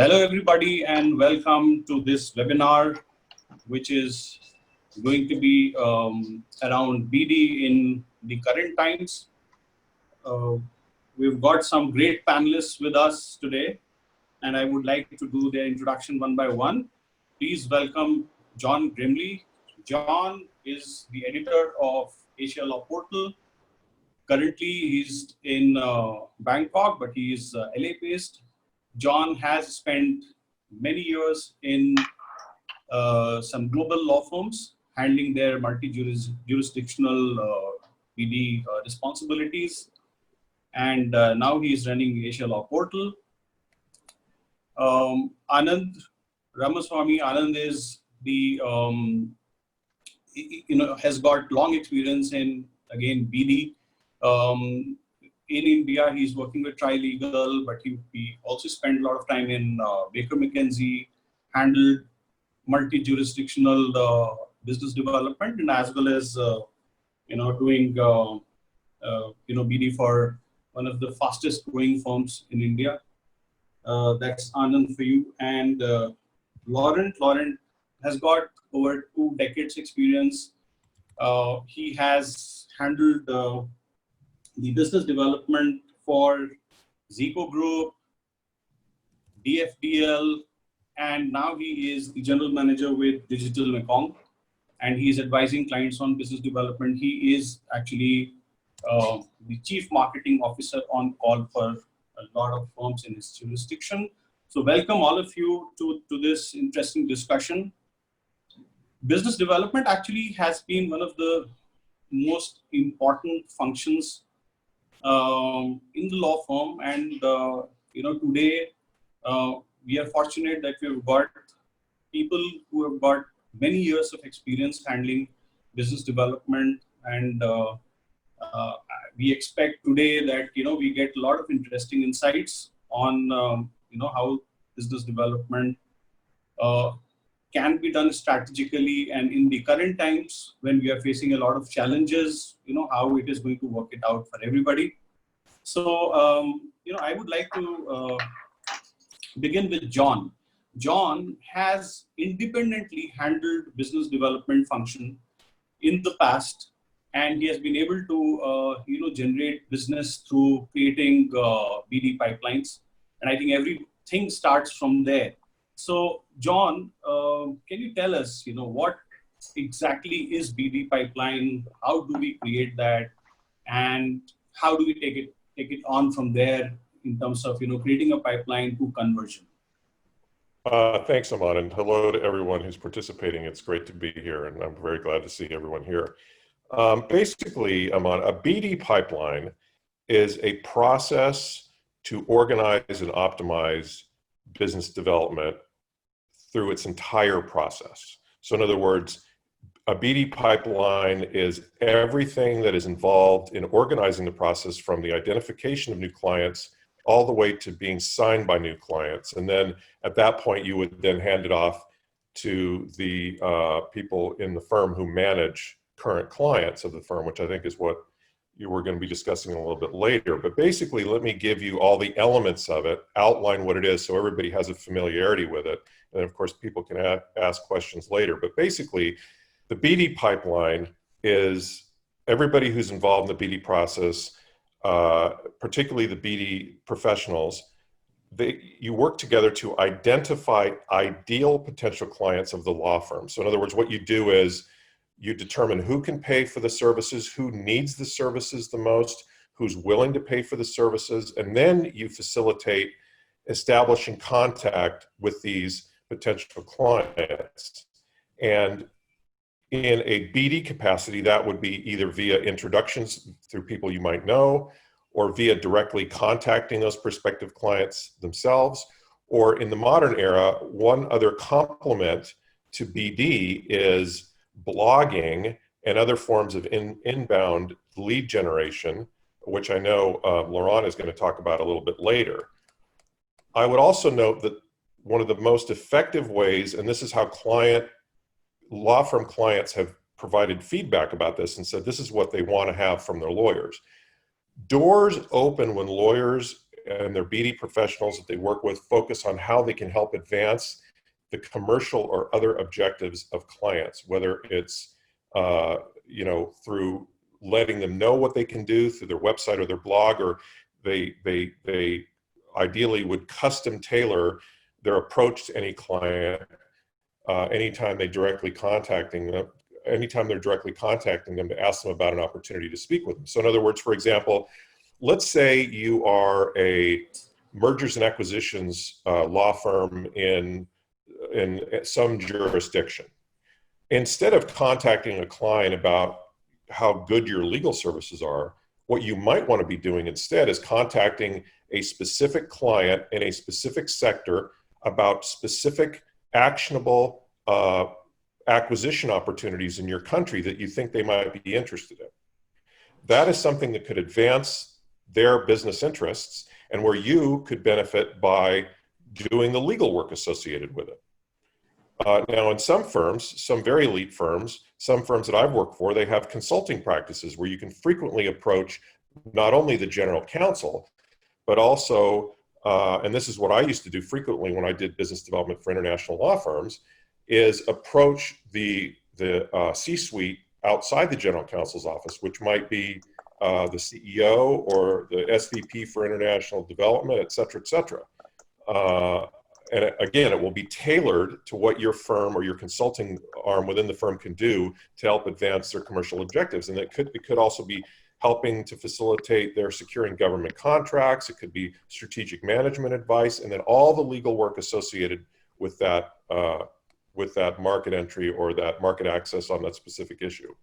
Hello, everybody, and welcome to this webinar, which is going to be around BD in the current times. We've got some great panelists with us today, and I would like to do their introduction one by one. Please welcome John Grimley. John is the editor of Asia Law Portal. Currently, he's in Bangkok, but he is LA based. John has spent many years in some global law firms handling their multi-jurisdictional BD responsibilities. And now he is running Asia Law Portal. Anand, Ramaswamy, Anand is the, has got long experience in, again, BD. In India, he's working with Trilegal, but he also spent a lot of time in Baker McKenzie, handled multi-jurisdictional business development, and as well as doing BD for one of the fastest growing firms in India. That's Anand for you. And Laurent has got over 2 decades experience. He has handled the business development for Zico Group, DFDL, and now he is the general manager with Digital Mekong, and he is advising clients on business development. He is actually the chief marketing officer on call for a lot of firms in his jurisdiction. So welcome all of you to this interesting discussion. Business development actually has been one of the most important functions in the law firm, and today we are fortunate that we've got people who have got many years of experience handling business development, and we expect today that we get a lot of interesting insights on how business development can be done strategically, and in the current times when we are facing a lot of challenges, how it is going to work it out for everybody. So, I would like to begin with John. John has independently handled business development function in the past, and he has been able to, generate business through creating BD pipelines. And I think everything starts from there. So, John, can you tell us, what exactly is BD pipeline? How do we create that? And how do we take it on from there in terms of, creating a pipeline to conversion? Thanks, Aman, and hello to everyone who's participating. It's great to be here, and I'm very glad to see everyone here. Basically, Aman, a BD pipeline is a process to organize and optimize business development through its entire process. So in other words, a BD pipeline is everything that is involved in organizing the process from the identification of new clients all the way to being signed by new clients. And then at that point, you would then hand it off to the people in the firm who manage current clients of the firm, which I think is what you were going to be discussing a little bit later. But basically, let me give you all the elements of it, outline what it is so everybody has a familiarity with it. And of course, people can ask questions later. But basically, the BD pipeline is everybody who's involved in the BD process, particularly the BD professionals. You work together to identify ideal potential clients of the law firm. So in other words, what you do is you determine who can pay for the services, who needs the services the most, who's willing to pay for the services, and then you facilitate establishing contact with these potential clients. And in a BD capacity, that would be either via introductions through people you might know, or via directly contacting those prospective clients themselves, or in the modern era, one other complement to BD is blogging and other forms of inbound lead generation, which I know Laurent is going to talk about a little bit later. I would also note that one of the most effective ways, and this is how law firm clients have provided feedback about this and said this is what they want to have from their lawyers. Doors open when lawyers and their BD professionals that they work with focus on how they can help advance the commercial or other objectives of clients, whether it's through letting them know what they can do through their website or their blog, or they ideally would custom tailor their approach to any client anytime they're directly contacting them to ask them about an opportunity to speak with them. So in other words, for example, let's say you are a mergers and acquisitions law firm in some jurisdiction. Instead of contacting a client about how good your legal services are, what you might want to be doing instead is contacting a specific client in a specific sector about specific actionable acquisition opportunities in your country that you think they might be interested in. That is something that could advance their business interests and where you could benefit by doing the legal work associated with it. Now, in some firms, some very elite firms, some firms that I've worked for, they have consulting practices where you can frequently approach not only the general counsel, but also, and this is what I used to do frequently when I did business development for international law firms, is approach the C-suite outside the general counsel's office, which might be the CEO or the SVP for international development, et cetera, et cetera. And again, it will be tailored to what your firm or your consulting arm within the firm can do to help advance their commercial objectives. And it could also be helping to facilitate their securing government contracts. It could be strategic management advice, and then all the legal work associated with that market entry or that market access on that specific issue.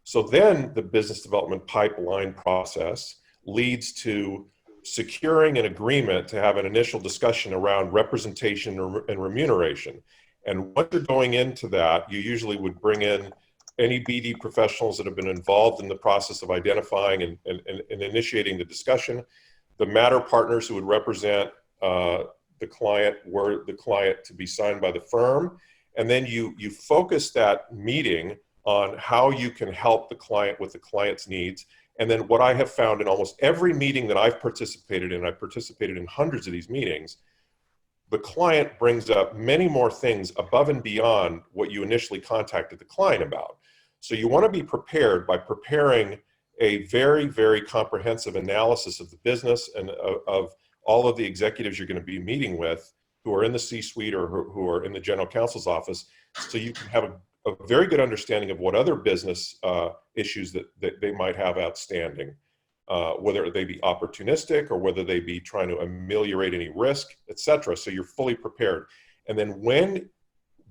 So then the business development pipeline process leads to securing an agreement to have an initial discussion around representation and remuneration. And once you're going into that, you usually would bring in any BD professionals that have been involved in the process of identifying and initiating the discussion, the matter partners who would represent the client, were the client to be signed by the firm, and then you focus that meeting on how you can help the client with the client's needs. And then what I have found in almost every meeting that I've participated in, I've participated in hundreds of these meetings, the client brings up many more things above and beyond what you initially contacted the client about. So you want to be prepared by preparing a very, very comprehensive analysis of the business and of all of the executives you're going to be meeting with who are in the C-suite or who are in the general counsel's office, so you can have a very good understanding of what other business issues that they might have outstanding, whether they be opportunistic or whether they be trying to ameliorate any risk, etc. So you're fully prepared. And then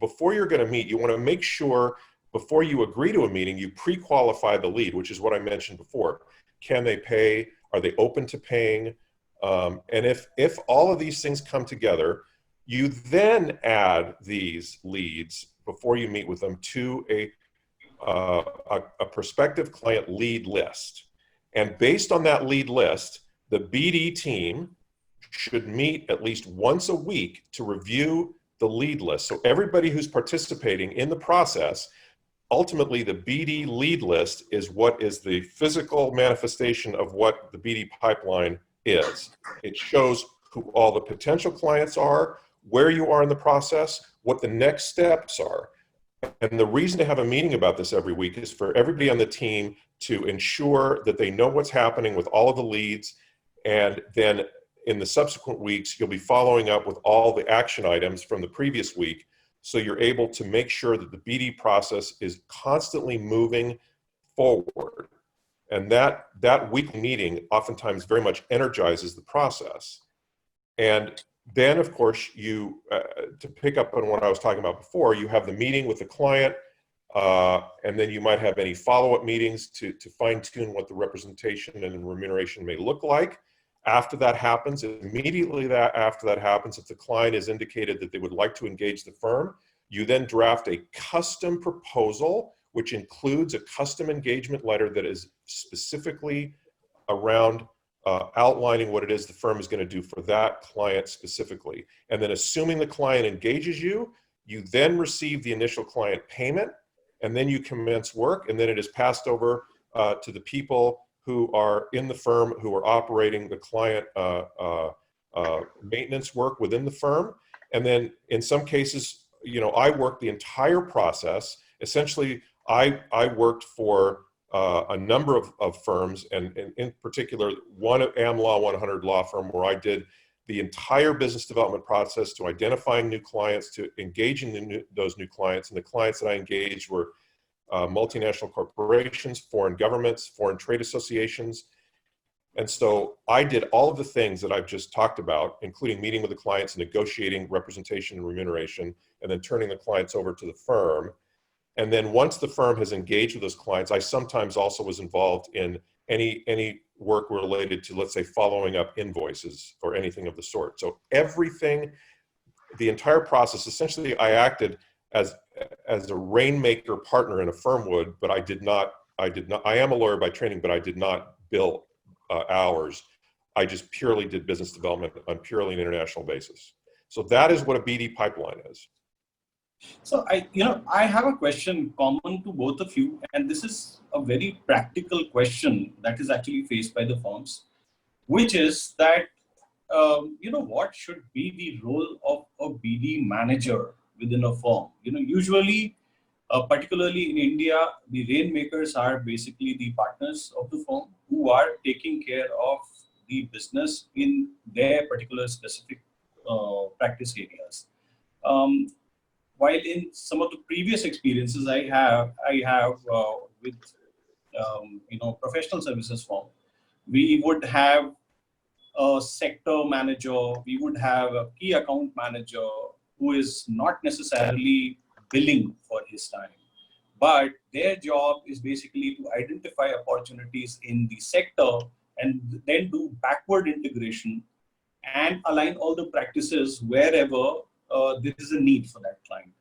before you're going to meet, you want to make sure before you agree to a meeting, you pre-qualify the lead, which is what I mentioned before. Can they pay? Are they open to paying? And if all of these things come together, you then add these leads before you meet with them to a prospective client lead list. And based on that lead list, the BD team should meet at least once a week to review the lead list. So everybody who's participating in the process, ultimately the BD lead list is what is the physical manifestation of what the BD pipeline is. It shows who all the potential clients are, where you are in the process, what the next steps are. And the reason to have a meeting about this every week is for everybody on the team to ensure that they know what's happening with all of the leads. And then in the subsequent weeks, you'll be following up with all the action items from the previous week. So you're able to make sure that the BD process is constantly moving forward. And that weekly meeting oftentimes very much energizes the process. And then, of course, to pick up on what I was talking about before, you have the meeting with the client, and then you might have any follow-up meetings to fine-tune what the representation and remuneration may look like. After that happens, immediately after that happens, if the client has indicated that they would like to engage the firm, you then draft a custom proposal, which includes a custom engagement letter that is specifically around outlining what it is the firm is going to do for that client specifically. And then assuming the client engages you, you then receive the initial client payment, and then you commence work, and then it is passed over to the people who are in the firm, who are operating the client maintenance work within the firm. And then in some cases, I worked the entire process. Essentially, I worked for a number of firms, and in particular, one AmLaw 100 law firm, where I did the entire business development process, to identifying new clients, to engaging those new clients. And the clients that I engaged were multinational corporations, foreign governments, foreign trade associations. And so I did all of the things that I've just talked about, including meeting with the clients, negotiating representation and remuneration, and then turning the clients over to the firm. And then once the firm has engaged with those clients, I sometimes also was involved in any work related to, let's say, following up invoices or anything of the sort. So everything, the entire process, essentially I acted as a rainmaker partner in a firm would, but I am a lawyer by training, but I did not bill hours. I just purely did business development on purely an international basis. So that is what a BD pipeline is. So I have a question common to both of you, and this is a very practical question that is actually faced by the firms, which is that, what should be the role of a BD manager within a firm? Usually, particularly in India, the rainmakers are basically the partners of the firm who are taking care of the business in their particular specific practice areas. While in some of the previous experiences I have with professional services firm, we would have a sector manager, we would have a key account manager who is not necessarily billing for his time, but their job is basically to identify opportunities in the sector and then do backward integration and align all the practices wherever there is a need for that client.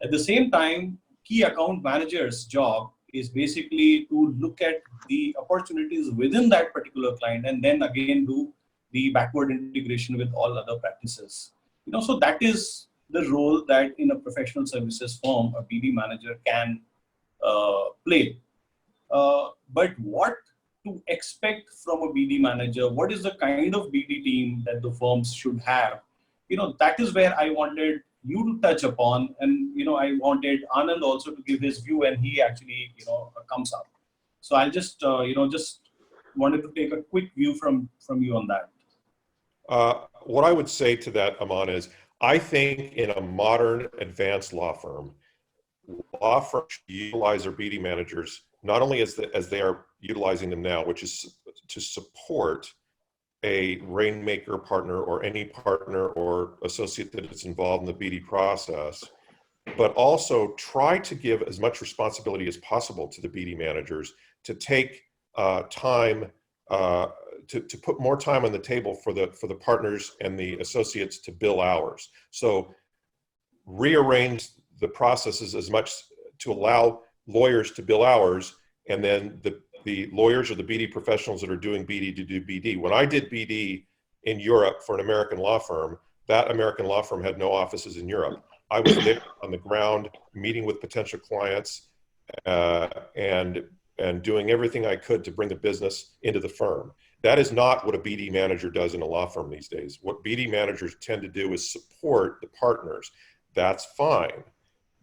At the same time, key account manager's job is basically to look at the opportunities within that particular client and then again do the backward integration with all other practices. So that is the role that in a professional services firm, a BD manager can play. But what to expect from a BD manager? What is the kind of BD team that the firms should have? That is where I wanted you to touch upon, and I wanted Anand also to give his view, and he actually comes up. So I'll just just wanted to take a quick view from you on that. What I would say to that, Aman, is I think in a modern advanced law firms utilize their BD managers not only as they are utilizing them now, which is to support a rainmaker partner or any partner or associate that is involved in the BD process, but also try to give as much responsibility as possible to the BD managers to take time, to put more time on the table for the partners and the associates to bill hours. So rearrange the processes as much to allow lawyers to bill hours, and then the lawyers or the BD professionals that are doing BD to do BD. When I did BD in Europe for an American law firm, that American law firm had no offices in Europe. I was there on the ground, meeting with potential clients, and doing everything I could to bring the business into the firm. That is not what a BD manager does in a law firm these days. What BD managers tend to do is support the partners. That's fine.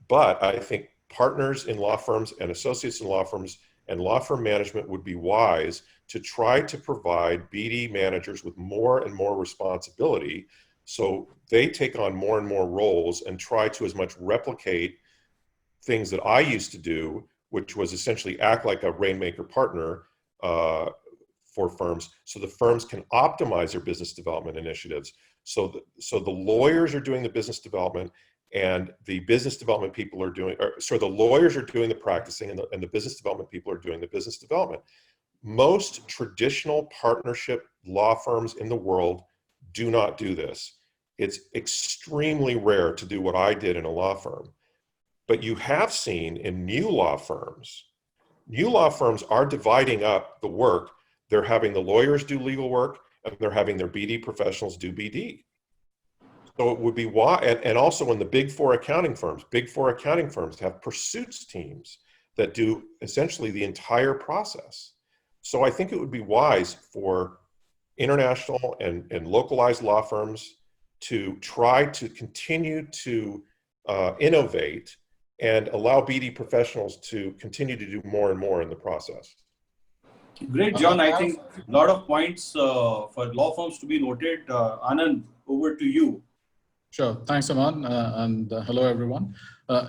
But I think partners in law firms and associates in law firms and law firm management would be wise to try to provide BD managers with more and more responsibility, so they take on more and more roles and try to as much replicate things that I used to do, which was essentially act like a rainmaker partner for firms, so the firms can optimize their business development initiatives. So the lawyers are doing the business development, and the business development people are doing, the lawyers are doing the practicing, and the business development people are doing the business development. Most traditional partnership law firms in the world do not do this. It's extremely rare to do what I did in a law firm. But you have seen in new law firms are dividing up the work. They're having the lawyers do legal work, and they're having their BD professionals do BD. So it would be why, and also in the big four accounting firms have pursuits teams that do essentially the entire process. So I think it would be wise for international and localized law firms to try to continue to innovate and allow BD professionals to continue to do more and more in the process. Great, John. I think a lot of points for law firms to be noted. Anand, over to you. Sure. Thanks, Aman, and hello, everyone.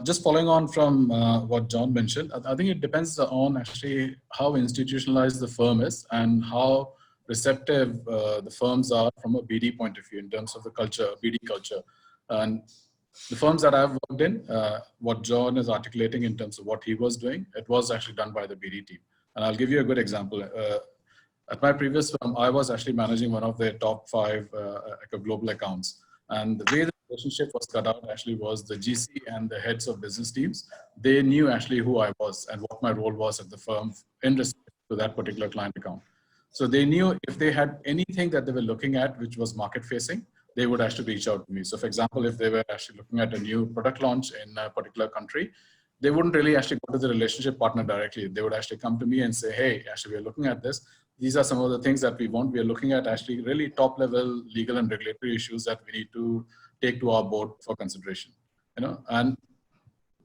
Just following on from what John mentioned, I think it depends on actually how institutionalized the firm is and how receptive the firms are from a BD point of view in terms of the culture, BD culture. And the firms that I've worked in, what John is articulating in terms of what he was doing, it was actually done by the BD team. And I'll give you a good example. At my previous firm, I was actually managing one of their top 5 global accounts. And the way the relationship was cut out actually was the GC and the heads of business teams. They knew actually who I was and what my role was at the firm in respect to that particular client account. So they knew if they had anything that they were looking at, which was market facing, they would actually reach out to me. So for example, if they were actually looking at a new product launch in a particular country, they wouldn't really actually go to the relationship partner directly. They would actually come to me and say, hey, actually, we're looking at this. These are some of the things that we want. We are looking at actually really top level legal and regulatory issues that we need to take to our board for consideration. And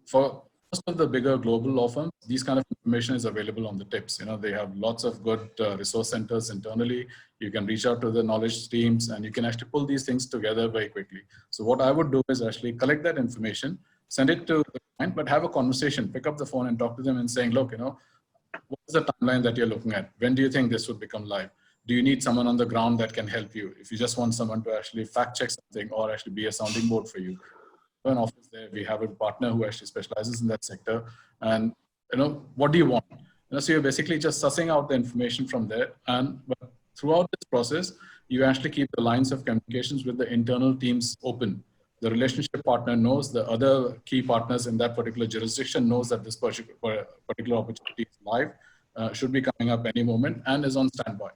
for most of the bigger global law firms, these kind of information is available on the tips. They have lots of good resource centers internally. You can reach out to the knowledge teams and you can actually pull these things together very quickly. So what I would do is actually collect that information, send it to the client, but have a conversation, pick up the phone and talk to them and saying, look, what is the timeline that you're looking at? When do you think this would become live? Do you need someone on the ground that can help you? If you just want someone to actually fact check something or actually be a sounding board for you, an office there, we have a partner who actually specializes in that sector. And what do you want? So you're basically just sussing out the information from there. But throughout this process, you actually keep the lines of communications with the internal teams open. The relationship partner knows, the other key partners in that particular jurisdiction knows that this particular opportunity is live, should be coming up any moment and is on standby.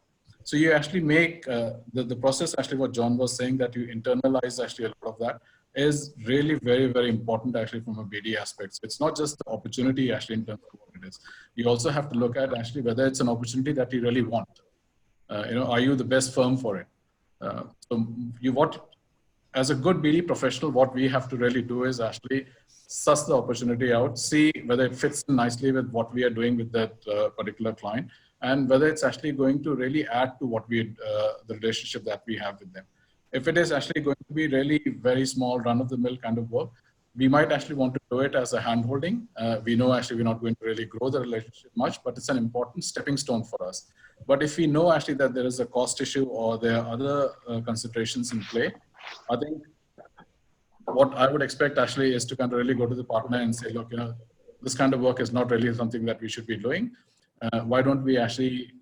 So you actually make the process, actually what John was saying, that you internalize actually a lot of that is really very, very important actually from a BD aspect. So it's not just the opportunity actually in terms of what it is. You also have to look at actually whether it's an opportunity that you really want. Are you the best firm for it? As a good BD professional, what we have to really do is actually suss the opportunity out, see whether it fits in nicely with what we are doing with that particular client, and whether it's actually going to really add to what the relationship that we have with them. If it is actually going to be really very small, run-of-the-mill kind of work, we might actually want to do it as a hand-holding. We know actually we're not going to really grow the relationship much, but it's an important stepping stone for us. But if we know actually that there is a cost issue or there are other considerations in play, I think what I would expect actually is to kind of really go to the partner and say, look, this kind of work is not really something that we should be doing. Why don't we actually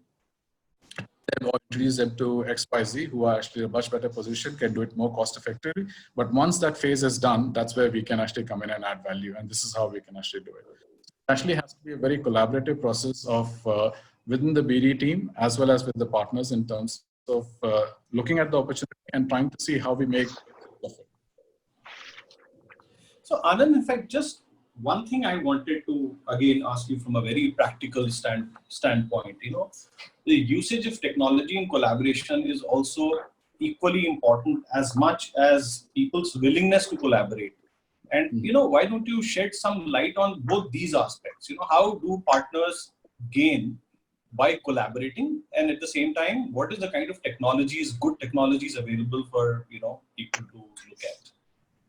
introduce them to XYZ, who are actually in a much better position, can do it more cost effectively. But once that phase is done, that's where we can actually come in and add value. And this is how we can actually do it. It actually has to be a very collaborative process of within the BD team, as well as with the partners in terms of looking at the opportunity and trying to see how we make it. So Anand, in fact, just one thing I wanted to again ask you from a very practical standpoint, the usage of technology in collaboration is also equally important as much as people's willingness to collaborate. And, why don't you shed some light on both these aspects? How do partners gain by collaborating? And at the same time, what is the kind of good technologies available for, people to look at?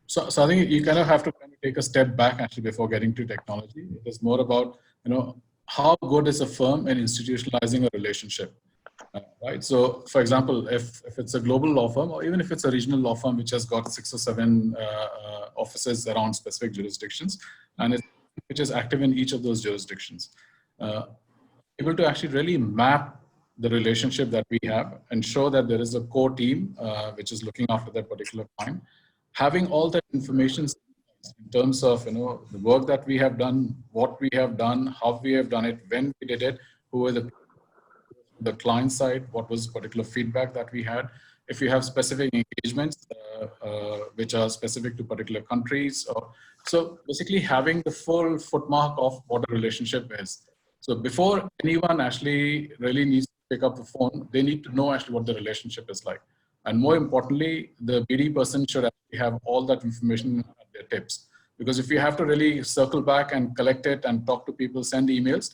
So I think you kind of have to take a step back actually before getting to technology. It is more about, how good is a firm in institutionalizing a relationship, right? So for example, if it's a global law firm, or even if it's a regional law firm, which has got 6 or 7 offices around specific jurisdictions, and which is active in each of those jurisdictions, able to actually really map the relationship that we have and show that there is a core team which is looking after that particular client. Having all that information in terms of the work that we have done, what we have done, how we have done it, when we did it, who were the client side, what was particular feedback that we had. If you have specific engagements which are specific to particular countries, so basically having the full footmark of what a relationship is. So before anyone actually really needs to pick up the phone, they need to know actually what the relationship is like. And more importantly, the BD person should actually have all that information at their tips. Because if you have to really circle back and collect it and talk to people, send emails,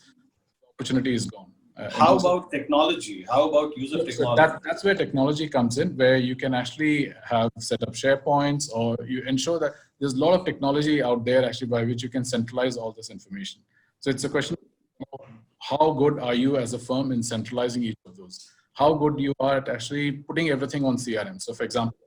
the opportunity is gone. How about technology? How about use of technology? So that's where technology comes in, where you can actually have set up SharePoints, or you ensure that there's a lot of technology out there actually by which you can centralize all this information. So it's a question of how good are you as a firm in centralizing each of those? How good you are at actually putting everything on CRM. So for example,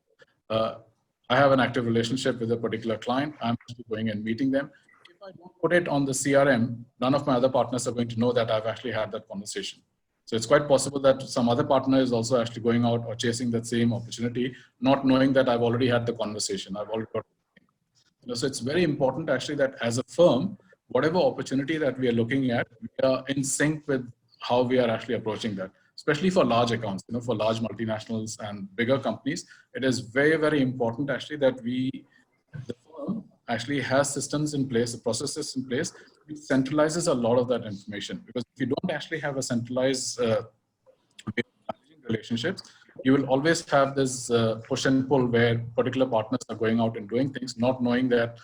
I have an active relationship with a particular client. I'm actually going and meeting them. If I don't put it on the CRM, none of my other partners are going to know that I've actually had that conversation. So it's quite possible that some other partner is also actually going out or chasing that same opportunity, not knowing that I've already had the conversation. I've already got, so it's very important actually that as a firm, whatever opportunity that we are looking at, we are in sync with how we are actually approaching that. Especially for large accounts, for large multinationals and bigger companies, it is very, very important actually that the firm actually has systems in place, processes in place, which centralizes a lot of that information. Because if you don't actually have a centralized way of managing relationships, you will always have this push and pull where particular partners are going out and doing things, not knowing that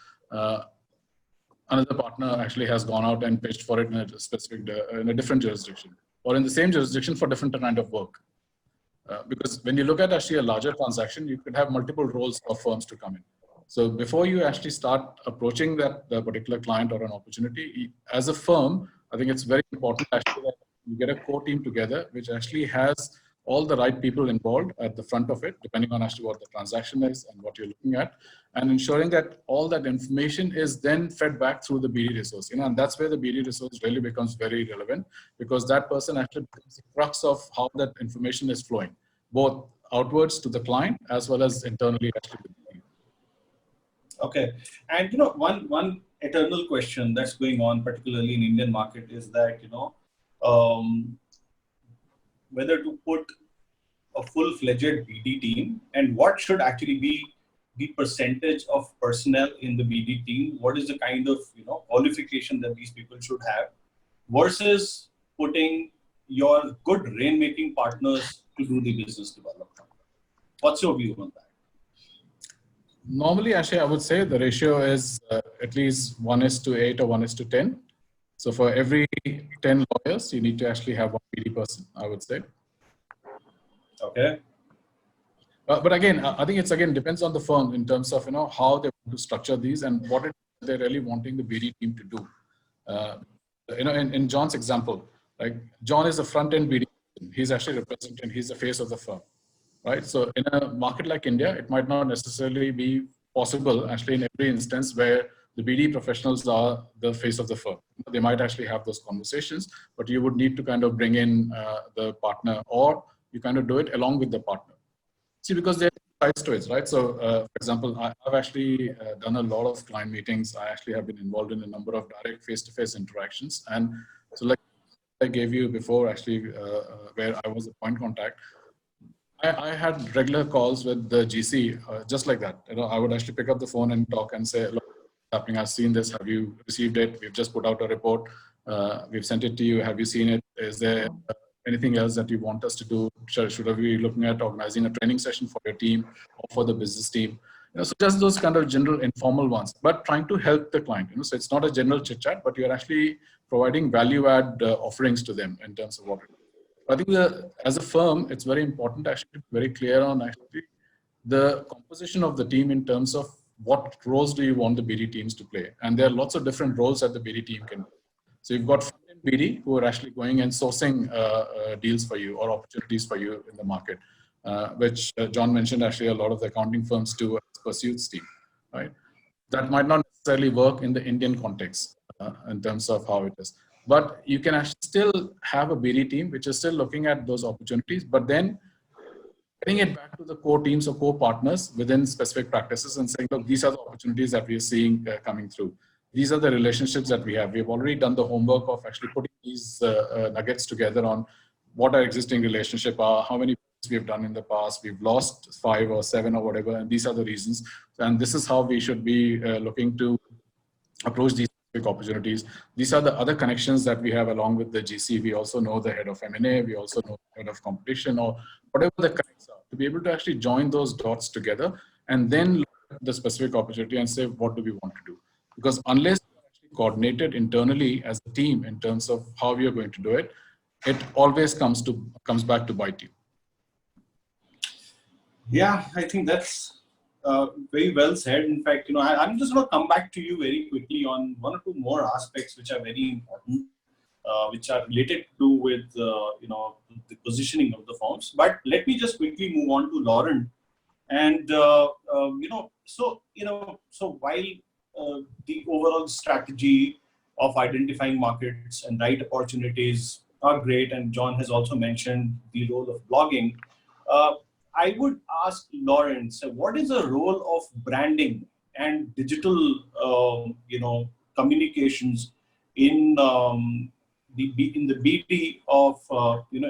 another partner actually has gone out and pitched for it in a specific, in a different jurisdiction, or in the same jurisdiction for different kind of work. Because when you look at actually a larger transaction, you could have multiple roles of firms to come in. So before you actually start approaching that particular client or an opportunity, as a firm, I think it's very important actually that you get a core team together, which actually has all the right people involved at the front of it, depending on actually what the transaction is and what you're looking at, and ensuring that all that information is then fed back through the BD resource. And that's where the BD resource really becomes very relevant, because that person actually becomes the crux of how that information is flowing, both outwards to the client as well as internally actually with the team. Okay, and one eternal question that's going on, particularly in Indian market, is that whether to put a full-fledged BD team, and what should actually be the percentage of personnel in the BD team. What is the kind of qualification that these people should have, versus putting your good rainmaking partners to do the business development. What's your view on that? Normally, actually, I would say the ratio is at least 1:8 or 1:10. So for every 10 lawyers, you need to actually have one BD person, I would say. Okay. But again, I think it's depends on the firm in terms of how they want to structure these and what they're really wanting the BD team to do. In John's example, like John is a front-end BD. He's actually representing. He's the face of the firm, right? So in a market like India, it might not necessarily be possible actually in every instance where the BD professionals are the face of the firm. They might actually have those conversations, but you would need to kind of bring in the partner, or you kind of do it along with the partner. See, because there are sides to it, right? So, for example, I've actually done a lot of client meetings. I actually have been involved in a number of direct face-to-face interactions. And so like I gave you before, actually, where I was the point contact, I had regular calls with the GC, just like that. I would actually pick up the phone and talk and say, look, what's happening? I've seen this. Have you received it? We've just put out a report. We've sent it to you. Have you seen it? Is there anything else that you want us to do? Should we be looking at organizing a training session for your team or for the business team? So just those kind of general informal ones, but trying to help the client. So it's not a general chit chat, but you're actually providing value add offerings to them in terms of what it is. I think as a firm, it's very important actually to be very clear on actually the composition of the team in terms of what roles do you want the BD teams to play. And there are lots of different roles that the BD team can do. So you've got front-end BD who are actually going and sourcing deals for you or opportunities for you in the market, which John mentioned actually a lot of the accounting firms do as pursuits team, right? That might not necessarily work in the Indian context in terms of how it is. But you can actually still have a BD team which is still looking at those opportunities, but then getting it back to the core teams or core partners within specific practices and saying, look, these are the opportunities that we are seeing coming through. These are the relationships that we have. We've already done the homework of actually putting these nuggets together on what our existing relationship are, how many we've done in the past. We've lost 5 or 7 or whatever, and these are the reasons. And this is how we should be looking to approach these specific opportunities. These are the other connections that we have along with the GC. We also know the head of M&A, we also know the head of competition, or whatever the connects are, to be able to actually join those dots together and then look at the specific opportunity and say, what do we want to do? Because unless you're actually coordinated internally as a team in terms of how we are going to do it, it always comes back to bite you. Yeah, I think that's very well said. In fact, I'm just going to come back to you very quickly on one or two more aspects which are very important, which are related to with the positioning of the firms. But let me just quickly move on to Laurent. And so while the overall strategy of identifying markets and right opportunities are great, and John has also mentioned the role of blogging, I would ask Laurent, so what is the role of branding and digital, communications in the BD of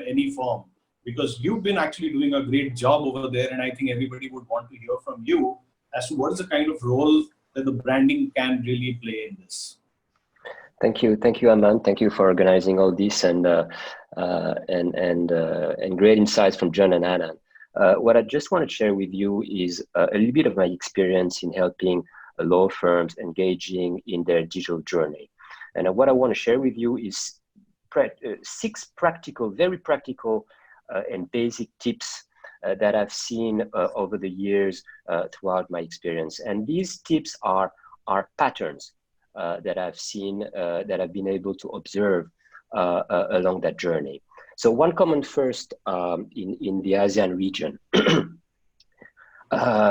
any firm? Because you've been actually doing a great job over there, and I think everybody would want to hear from you as to what is the kind of role that the branding can really play in this. Thank you, Aman. Thank you for organizing all this and great insights from John and Anand. What I just want to share with you is a little bit of my experience in helping law firms engaging in their digital journey. And what I want to share with you is 6 practical, very practical and basic tips that I've seen over the years throughout my experience. And these tips are patterns that I've seen, that I've been able to observe along that journey. So one common first in the ASEAN region,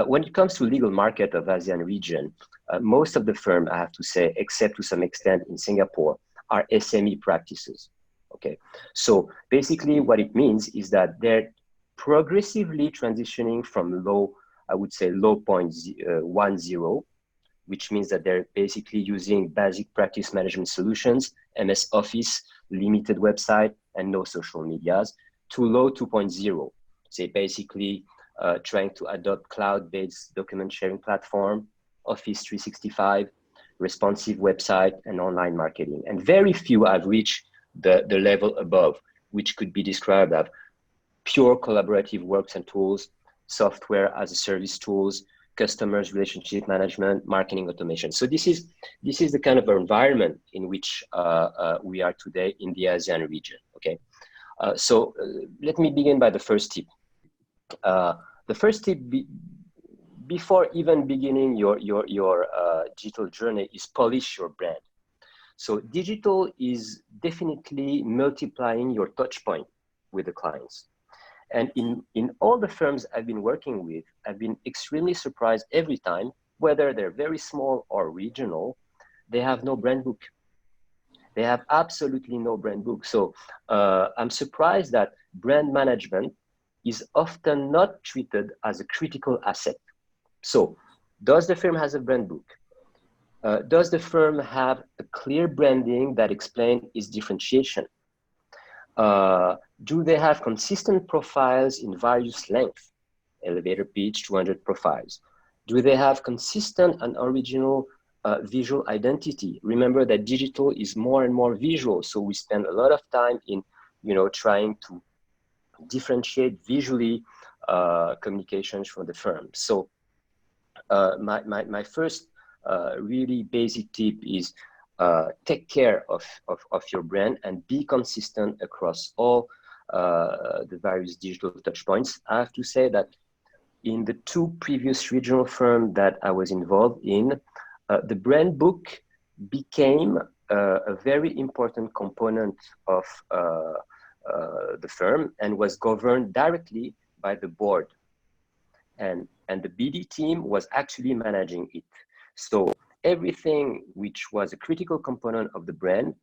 when it comes to legal market of ASEAN region, most of the firm, I have to say, except to some extent in Singapore, are SME practices. Okay, so basically what it means is that they're progressively transitioning from low, I would say low 0.10, which means that they're basically using basic practice management solutions, MS Office, limited website, and no social medias, to low 2.0. So basically trying to adopt cloud-based document sharing platform, Office 365, responsive website, and online marketing. And very few have reached the level above, which could be described as pure collaborative works and tools, software as a service tools, customers relationship management, marketing automation. So this is the kind of environment in which we are today in the ASEAN region. Okay, so let me begin by the first tip. The first tip before even beginning your digital journey is polish your brand. So digital is definitely multiplying your touch point with the clients. And in all the firms I've been working with, I've been extremely surprised every time, whether they're very small or regional, they have no brand book. They have absolutely no brand book. So I'm surprised that brand management is often not treated as a critical asset. So does the firm have a brand book? Does the firm have a clear branding that explains its differentiation? Do they have consistent profiles in various lengths? Elevator pitch, 200 profiles. Do they have consistent and original visual identity? Remember that digital is more and more visual, so we spend a lot of time in, trying to differentiate visually communications from the firm. So my first really basic tip is take care of your brand and be consistent across all the various digital touchpoints. I have to say that in the 2 previous regional firms that I was involved in, the brand book became a very important component of the firm and was governed directly by the board. And the BD team was actually managing it. So everything which was a critical component of the brand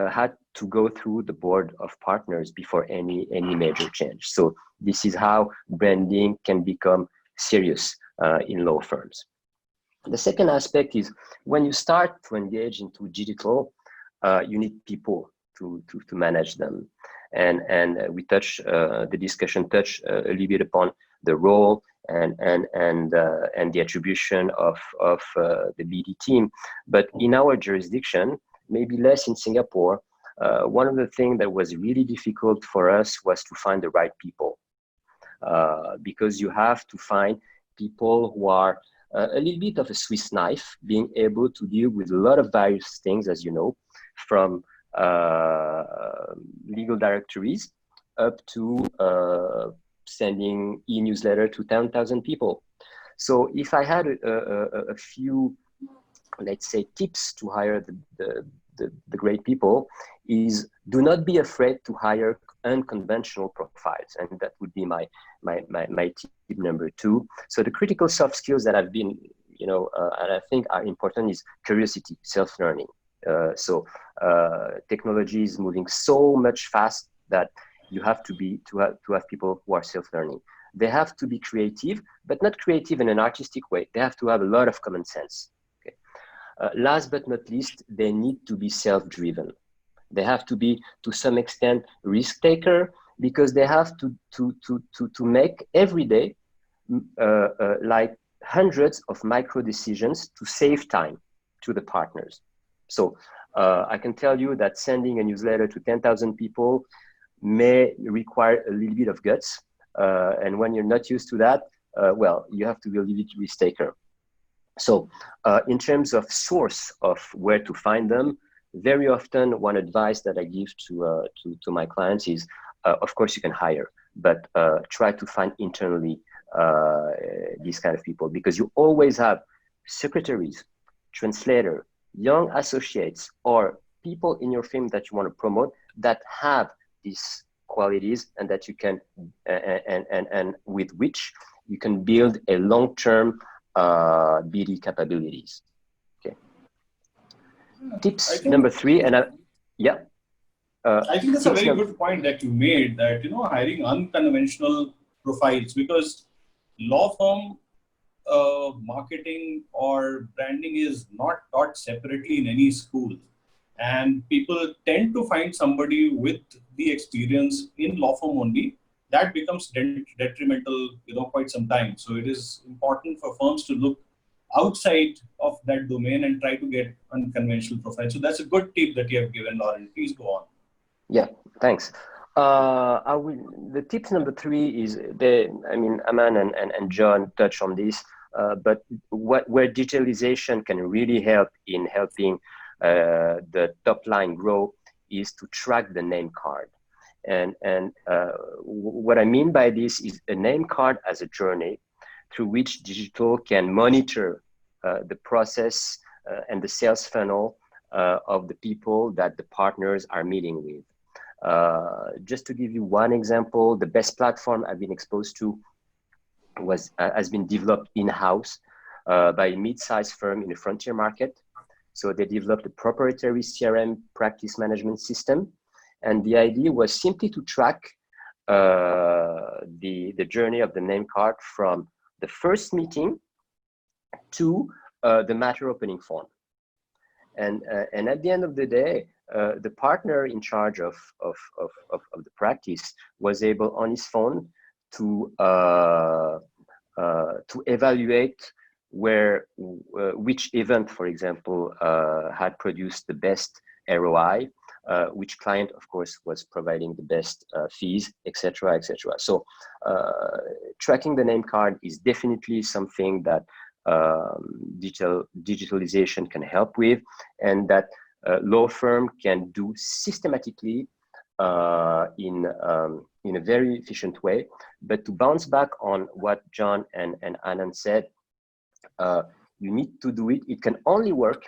had to go through the board of partners before any major change. So this is how branding can become serious in law firms. The second aspect is when you start to engage into digital, you need people to manage them. And we the discussion touched a little bit upon the role and the attribution of the BD team. But in our jurisdiction, maybe less in Singapore, one of the things that was really difficult for us was to find the right people, because you have to find people who are a little bit of a Swiss knife, being able to deal with a lot of various things, as you know, from legal directories up to sending e-newsletter to 10,000 people. So if I had a few, let's say, tips to hire the great people, is do not be afraid to hire unconventional profiles, and that would be my tip number 2. So the critical soft skills that I've been, and I think are important is curiosity, self-learning. So technology is moving so much fast that you have to have people who are self-learning. They have to be creative, but not creative in an artistic way. They have to have a lot of common sense. Okay. Last but not least, they need to be self-driven. They have to be, to some extent, risk taker, because they have to make every day like hundreds of micro decisions to save time to the partners. So I can tell you that sending a newsletter to 10,000 people may require a little bit of guts. And when you're not used to that, well, you have to be a little bit risk taker. So in terms of source of where to find them, very often one advice that I give to my clients is, of course you can hire, but try to find internally these kind of people, because you always have secretaries, translator, young associates, or people in your firm that you want to promote that have these qualities, and that you can and with which you can build a long-term BD capabilities. Okay. Tips number 3, and I think that's a very good point that you made, that hiring unconventional profiles, because law firm marketing or branding is not taught separately in any school, and people tend to find somebody with the experience in law firm only. That becomes detrimental, quite some time. So it is important for firms to look outside of that domain and try to get unconventional profiles. So that's a good tip that you have given, Laurent. Please go on. Yeah, thanks. The tips number 3 is Aman and John touched on this, but where digitalization can really help in helping the top line grow is to track the name card. And what I mean by this is a name card as a journey through which digital can monitor the process and the sales funnel of the people that the partners are meeting with. Just to give you one example, the best platform I've been exposed to has been developed in-house by a mid-sized firm in the frontier market. So they developed a proprietary CRM practice management system. And the idea was simply to track the journey of the name card from the first meeting to the matter opening form. And at the end of the day, the partner in charge of the practice was able on his phone to evaluate which event, for example, had produced the best ROI, which client, of course, was providing the best fees, etc., etc. So tracking the name card is definitely something that digitalization can help with, and that law firm can do systematically in a very efficient way. But to bounce back on what John and Anand said, you need to do it. It can only work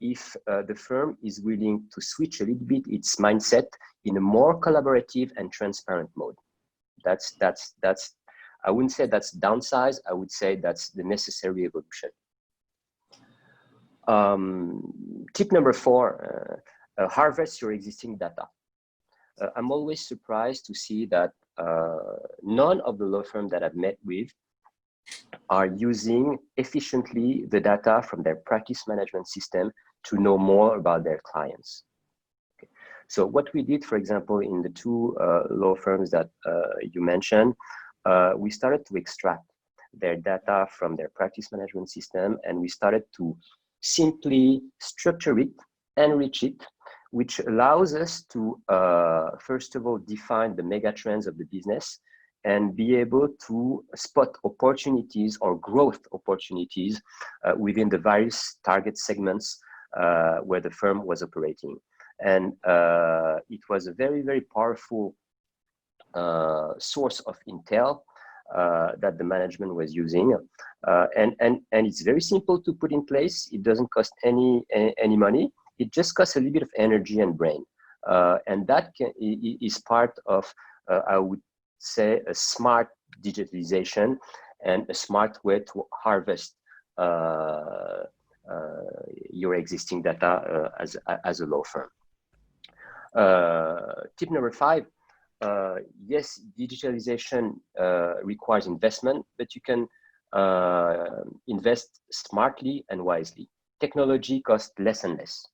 if the firm is willing to switch a little bit its mindset in a more collaborative and transparent mode. That's I wouldn't say that's downsize. I would say that's the necessary evolution. Tip number 4, harvest your existing data. I'm always surprised to see that none of the law firms that I've met with are using efficiently the data from their practice management system to know more about their clients. Okay. So what we did, for example, in the 2 law firms that you mentioned, we started to extract their data from their practice management system, and we started to simply structure it, enrich it, which allows us to, first of all, define the mega trends of the business and be able to spot opportunities or growth opportunities within the various target segments where the firm was operating. And it was a very, very powerful source of intel that the management was using. And it's very simple to put in place. It doesn't cost any money. It just costs a little bit of energy and brain. And that is part of, I would say, a smart digitalization and a smart way to harvest your existing data as a law firm. Tip number 5, yes, digitalization requires investment, but you can invest smartly and wisely. Technology costs less and less.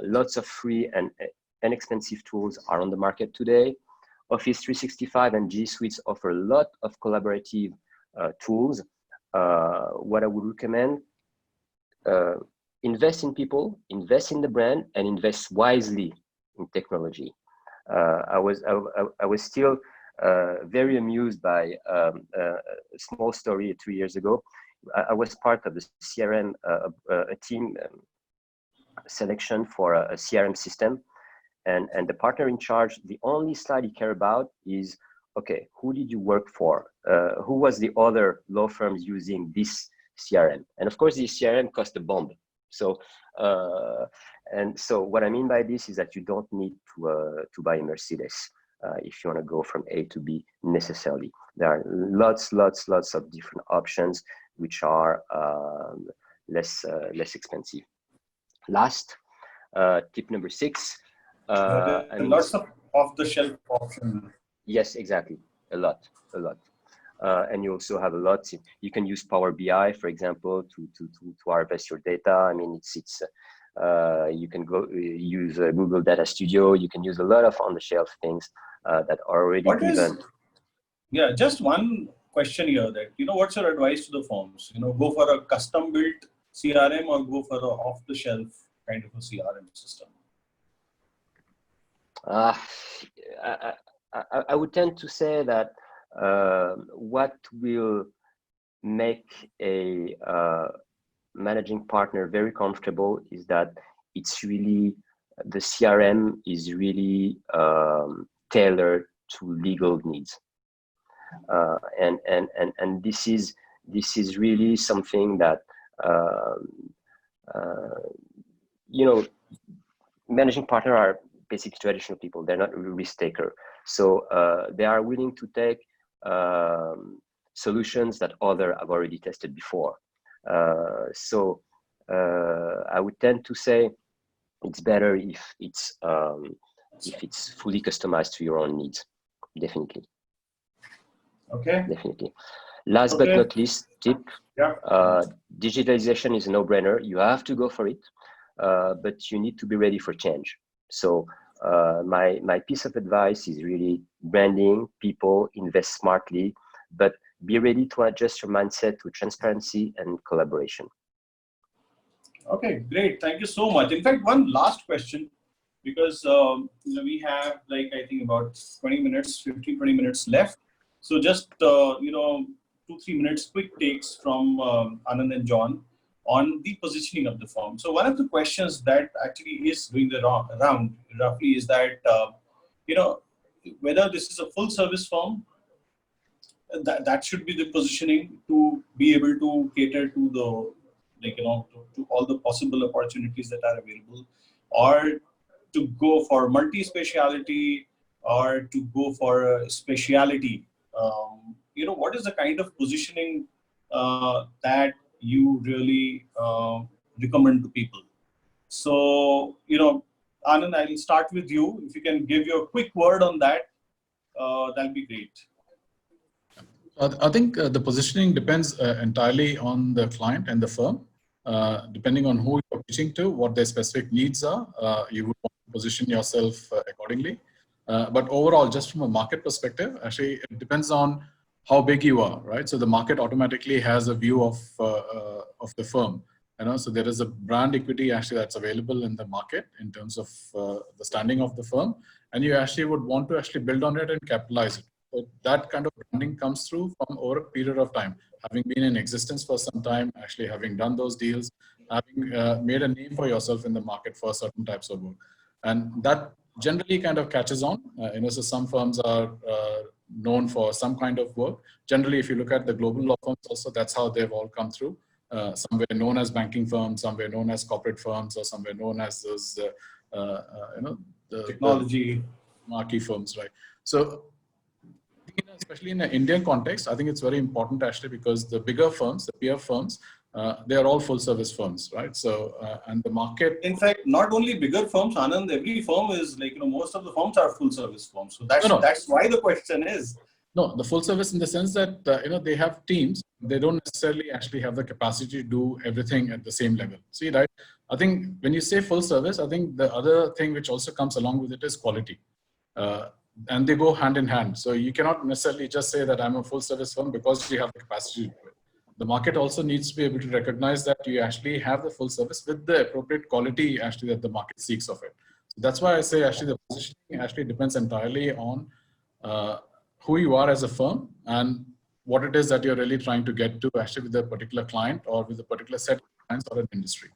Lots of free and inexpensive tools are on the market today. Office 365 and G Suites offer a lot of collaborative tools. What I would recommend, invest in people, invest in the brand, and invest wisely in technology. I was still very amused by a small story 3 years ago. I was part of the CRM a team selection for a CRM system, and the partner in charge, the only slide he cared about is, okay, who did you work for? Who was the other law firms using this CRM? And of course, this CRM cost a bomb. So, and so what I mean by this is that you don't need to buy a Mercedes if you want to go from A to B necessarily. There are lots of different options which are less expensive. Last, tip number 6. Lots of off-the-shelf options. Yes, exactly. A lot. And you also have a lot. You can use Power BI, for example, to harvest your data. I mean, you can go use Google Data Studio. You can use a lot of on-the-shelf things that are already given. Yeah, just one question here. That what's your advice to the firms? Go for a custom-built CRM or go for an off-the-shelf kind of a CRM system? I would tend to say that what will make a managing partner very comfortable is that it's really, the CRM is really tailored to legal needs. And this is really something that managing partner are basically traditional people. They're not risk taker, so they are willing to take solutions that others have already tested before. So I would tend to say it's better if it's fully customized to your own needs. Definitely. Okay. Definitely. Last but not least, tip. Yeah. Digitalization is a no-brainer. You have to go for it, but you need to be ready for change. So my piece of advice is really branding, people, invest smartly, but be ready to adjust your mindset to transparency and collaboration. Okay, great. Thank you so much. In fact, one last question, because we have I think about 20 minutes left. So just 2-3 minutes quick takes from Anand and John on the positioning of the firm. So one of the questions that actually is doing the round roughly is that whether this is a full service firm, that should be the positioning to be able to cater to the to all the possible opportunities that are available, or to go for multi-speciality, or to go for a speciality. What is the kind of positioning that you really recommend to people? So, Anand, I'll start with you. If you can give your quick word on that, that'll be great. I think the positioning depends entirely on the client and the firm. Depending on who you're pitching to, what their specific needs are, you would want to position yourself accordingly. But overall, just from a market perspective, actually, it depends on how big you are, right? So the market automatically has a view of the firm. So there is a brand equity actually that's available in the market in terms of the standing of the firm, and you actually would want to actually build on it and capitalize it. So that kind of branding comes through from over a period of time, having been in existence for some time, actually having done those deals, having made a name for yourself in the market for certain types of work. And that generally kind of catches on. So some firms are known for some kind of work. Generally, if you look at the global law firms also, that's how they've all come through. Some were known as banking firms, some were known as corporate firms, or some were known as those, the technology marquee firms, right? So, especially in an Indian context, I think it's very important actually, because the bigger firms, the peer firms, they are all full service firms, right? So, and the market. In fact, not only bigger firms, Anand, every firm is like, most of the firms are full service firms. So that's why the question is. No, the full service in the sense that, they have teams. They don't necessarily actually have the capacity to do everything at the same level. See, right? I think when you say full service, I think the other thing which also comes along with it is quality. And they go hand in hand. So you cannot necessarily just say that I'm a full service firm because you have the capacity to do it. The market also needs to be able to recognize that you actually have the full service with the appropriate quality actually that the market seeks of it. So that's why I say actually the positioning actually depends entirely on who you are as a firm and what it is that you're really trying to get to actually with a particular client or with a particular set of clients or an industry.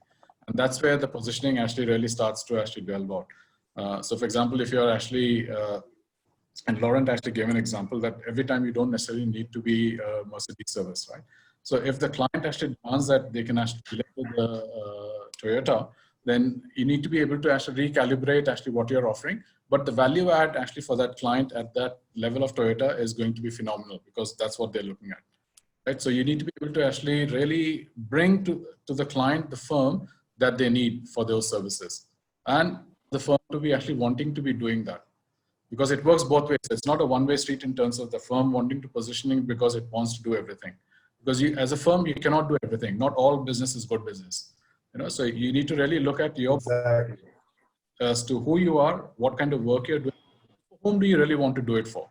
And that's where the positioning actually really starts to actually delve out. So for example, if you're actually, and Laurent actually gave an example that every time you don't necessarily need to be a Mercedes service, right? So if the client actually demands that they can actually relate with the Toyota, then you need to be able to actually recalibrate actually what you're offering. But the value add actually for that client at that level of Toyota is going to be phenomenal because that's what they're looking at, right? So you need to be able to actually really bring to the client the firm that they need for those services, and the firm to be actually wanting to be doing that, because it works both ways. It's not a one-way street in terms of the firm wanting to positioning because it wants to do everything. Because you, as a firm, you cannot do everything. Not all business is good business. So you need to really look at your as to who you are, what kind of work you're doing, whom do you really want to do it for?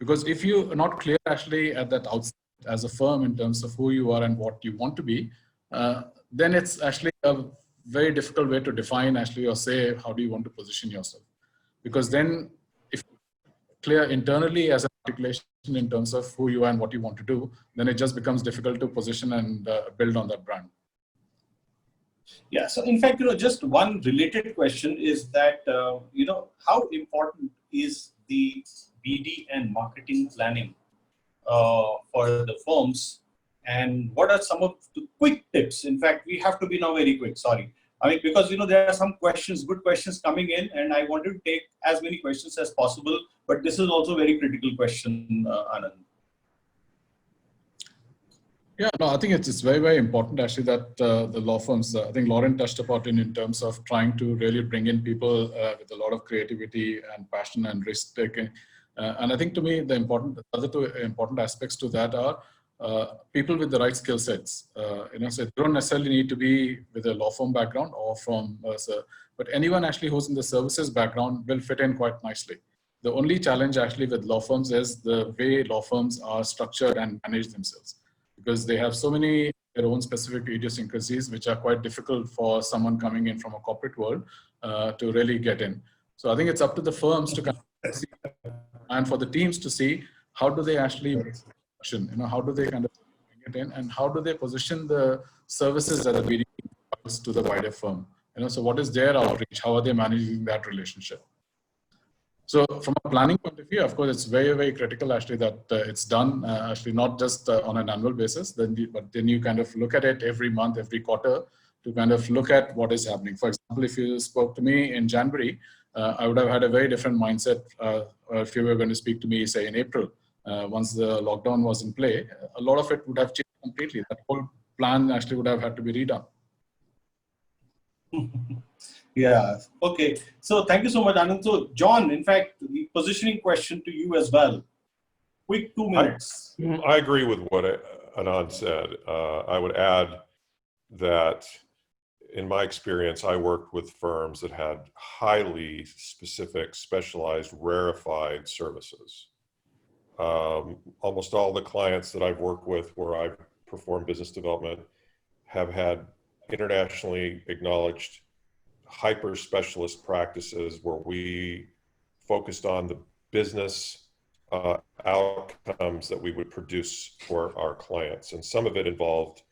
Because if you are not clear actually at that outset as a firm in terms of who you are and what you want to be, then it's actually a very difficult way to define actually or say how do you want to position yourself. Because then if clear internally as an articulation in terms of who you are and what you want to do, then it just becomes difficult to position and build on that brand. Yeah. So in fact, just one related question is that, how important is the BD and marketing planning for the firms? And what are some of the quick tips? In fact, we have to be now very quick. Sorry. I mean, because, there are some questions, good questions coming in, and I want to take as many questions as possible. But this is also a very critical question, Anand. Yeah, no, I think it's very, very important actually that the law firms, I think Laurent touched upon in terms of trying to really bring in people with a lot of creativity and passion and risk taking. And I think to me, the other two important aspects to that are people with the right skill sets. So they don't necessarily need to be with a law firm background or from, but anyone actually who's in the services background will fit in quite nicely. The only challenge actually with law firms is the way law firms are structured and manage themselves, because they have so many their own specific idiosyncrasies, which are quite difficult for someone coming in from a corporate world to really get in. So I think it's up to the firms to kind of see, and for the teams to see how do they actually, how do they kind of bring it in, and how do they position the services that are being provided to the wider firm. So what is their outreach? How are they managing that relationship? So from a planning point of view, of course, it's very, very critical actually that it's done actually not just on an annual basis, but then you kind of look at it every month, every quarter to kind of look at what is happening. For example, if you spoke to me in January, I would have had a very different mindset if you were going to speak to me, say, in April. Once the lockdown was in play, a lot of it would have changed completely. That whole plan actually would have had to be redone. Yeah. Okay. So thank you so much, Anand. So John, in fact, the positioning question to you as well. Quick 2 minutes. I agree with what Anand said. I would add that in my experience, I worked with firms that had highly specific, specialized, rarefied services. Almost all the clients that I've worked with where I've performed business development have had internationally acknowledged hyper specialist practices where we focused on the business outcomes that we would produce for our clients. And some of it involved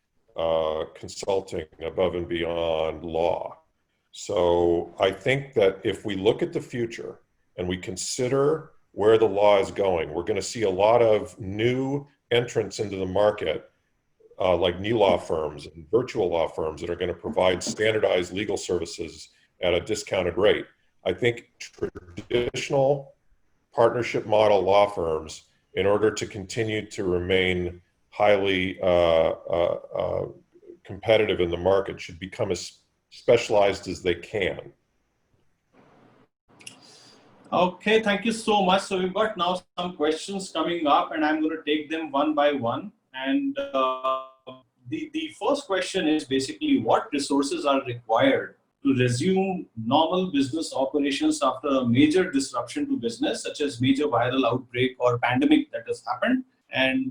consulting above and beyond law. So I think that if we look at the future and we consider where the law is going, we're going to see a lot of new entrants into the market, like new law firms and virtual law firms that are going to provide standardized legal services at a discounted rate. I think traditional partnership model law firms, in order to continue to remain highly competitive in the market, should become as specialized as they can. Okay, thank you so much. So we've got now some questions coming up, and I'm going to take them one by one. And the first question is basically, what resources are required to resume normal business operations after a major disruption to business, such as major viral outbreak or pandemic that has happened? And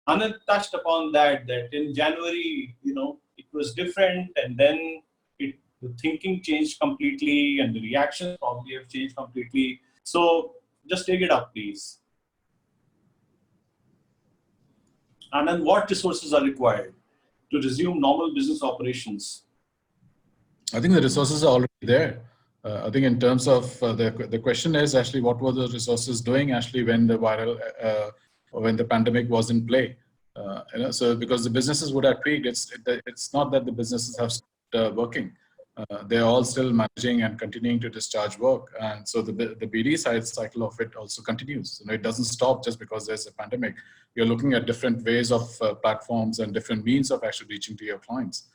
Anand touched upon that in January, it was different, and then the thinking changed completely, and the reactions probably have changed completely. So just take it up, please. Anand, what resources are required to resume normal business operations? I think the resources are already there. I think in terms of the question is actually, what were the resources doing actually when the when the pandemic was in play? So because the businesses would have tweaked, it's not that the businesses have stopped working. They're all still managing and continuing to discharge work. And so the BD side cycle of it also continues. It doesn't stop just because there's a pandemic. You're looking at different ways of platforms and different means of actually reaching to your clients.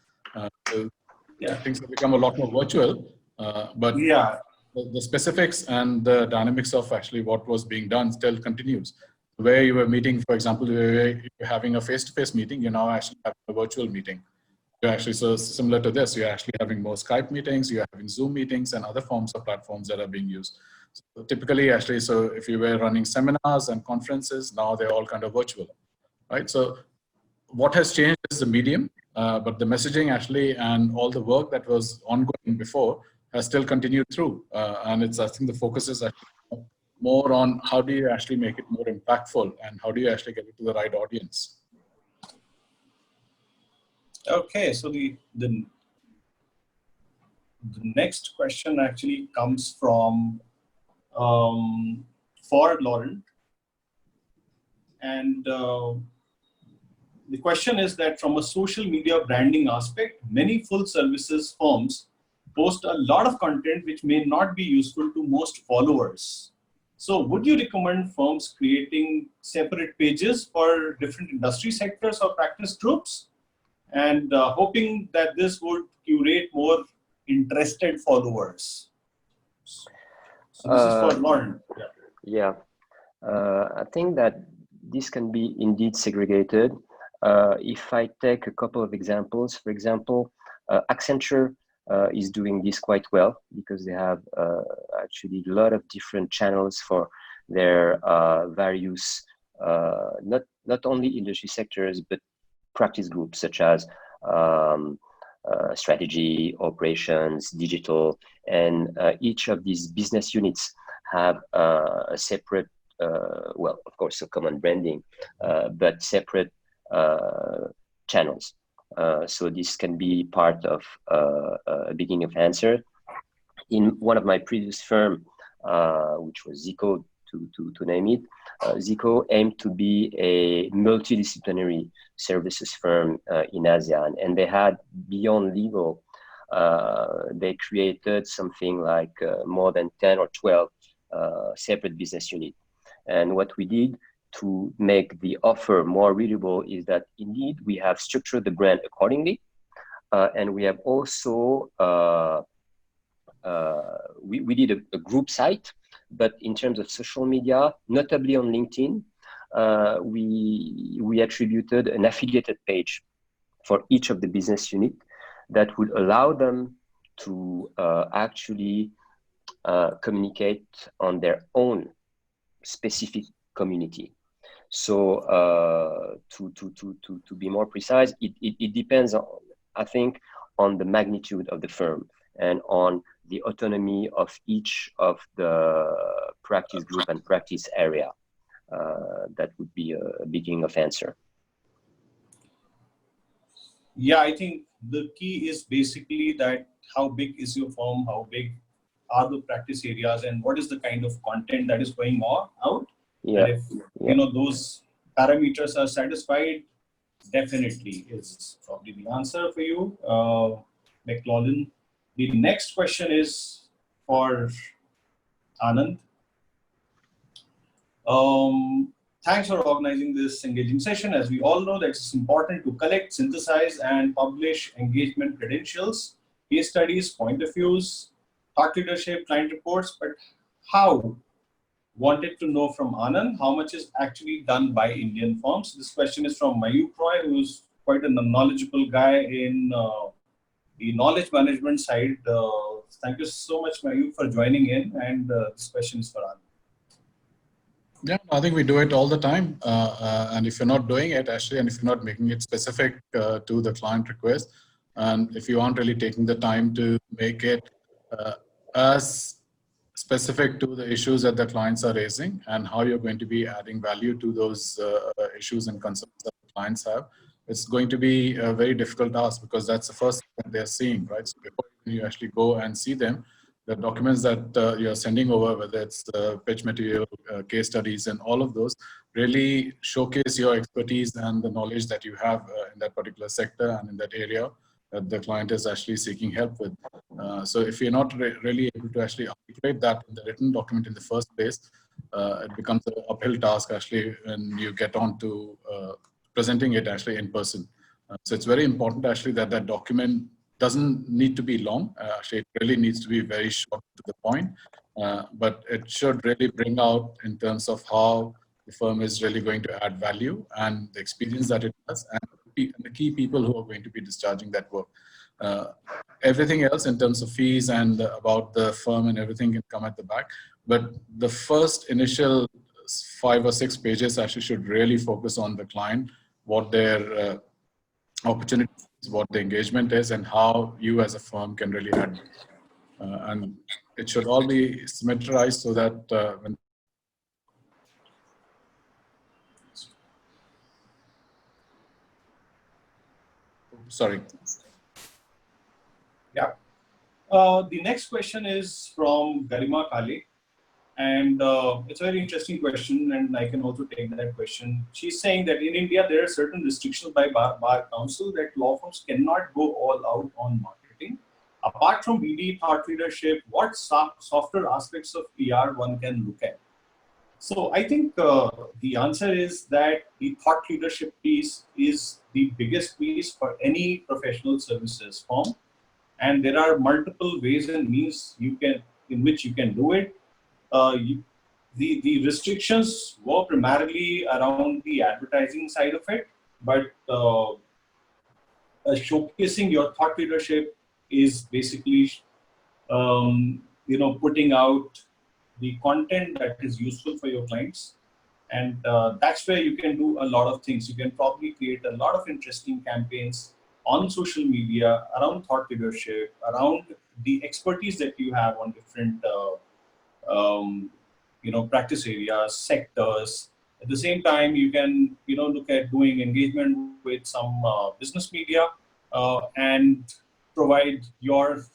Things have become a lot more virtual, but the specifics and the dynamics of actually what was being done still continues. Where you were meeting, for example, you're having a face-to-face meeting, you're now actually having a virtual meeting. You're actually, so similar to this, you're actually having more Skype meetings, you're having Zoom meetings and other forms of platforms that are being used. So typically, actually, so if you were running seminars and conferences, now they're all kind of virtual, right? So what has changed is the medium, but the messaging actually and all the work that was ongoing before has still continued through. And I think the focus is actually more on how do you actually make it more impactful and how do you actually get it to the right audience. Okay, so the next question actually comes from for Laurent, and the question is that from a social media branding aspect, many full services firms post a lot of content which may not be useful to most followers. So would you recommend firms creating separate pages for different industry sectors or practice groups? And hoping that this would curate more interested followers. So this is for Laurent. I think that this can be indeed segregated. If I take a couple of examples, for example, Accenture is doing this quite well because they have actually a lot of different channels for their various, not only industry sectors, but practice groups such as strategy, operations, digital, and each of these business units have a separate, well, of course, a common branding, but separate channels. So this can be part of a beginning of answer. In one of my previous firm, which was Zico, to name it, Zico aimed to be a multidisciplinary services firm in ASEAN, and they had beyond legal, they created something like more than 10 or 12 separate business units. And what we did to make the offer more readable is that indeed we have structured the brand accordingly, and we have also we did a group site. But in terms of social media, notably on LinkedIn, we attributed an affiliated page for each of the business unit that would allow them to actually communicate on their own specific community. So to be more precise, it depends on, I think, on the magnitude of the firm and on the autonomy of each of the practice group and practice area. That would be a beginning of answer. Yeah, I think the key is basically that how big is your firm, how big are the practice areas, and what is the kind of content that is going out. Yeah. And if you know those parameters are satisfied, definitely is probably the answer for you, McLaughlin. The next question is for Anand. Thanks for organizing this engaging session. As we all know, that it's important to collect, synthesize, and publish engagement credentials, case studies, point of views, thought leadership, client reports. But how? Wanted to know from Anand, how much is actually done by Indian firms? This question is from Mayuk Roy, who's quite a knowledgeable guy in the knowledge management side. Thank you so much, Mayuk, for joining in. And this question is for Anand. Yeah, I think we do it all the time. And if you're not doing it, actually, and if you're not making it specific to the client request, and if you aren't really taking the time to make it as specific to the issues that the clients are raising and how you're going to be adding value to those issues and concerns that the clients have, it's going to be a very difficult task because that's the first thing that they're seeing, right? So before you actually go and see them, the documents that you're sending over, whether it's pitch material, case studies, and all of those, really showcase your expertise and the knowledge that you have in that particular sector and in that area that the client is actually seeking help with. So if you're not really able to actually articulate that in the written document in the first place, it becomes an uphill task actually when you get on to presenting it actually in person. So it's very important actually that that document doesn't need to be long. Actually, it really needs to be very short to the point, but it should really bring out in terms of how the firm is really going to add value and the experience that it has and the key people who are going to be discharging that work. Everything else in terms of fees and about the firm and everything can come at the back, but the first initial 5 or 6 pages actually should really focus on the client, what their opportunities, what the engagement is, and how you as a firm can really add. And it should all be symmetrized so that when sorry. Yeah. The next question is from Garima Kale. And it's a very interesting question, and I can also take that question. She's saying that in India, there are certain restrictions by Bar Council that law firms cannot go all out on marketing. Apart from BD, thought leadership, what softer aspects of PR one can look at? So I think the answer is that the thought leadership piece is the biggest piece for any professional services firm. And there are multiple ways and means in which you can do it. The restrictions were primarily around the advertising side of it, but showcasing your thought leadership is basically, putting out the content that is useful for your clients. And that's where you can do a lot of things. You can probably create a lot of interesting campaigns on social media around thought leadership, around the expertise that you have on different practice areas, sectors. At the same time, you can, look at doing engagement with some business media and provide your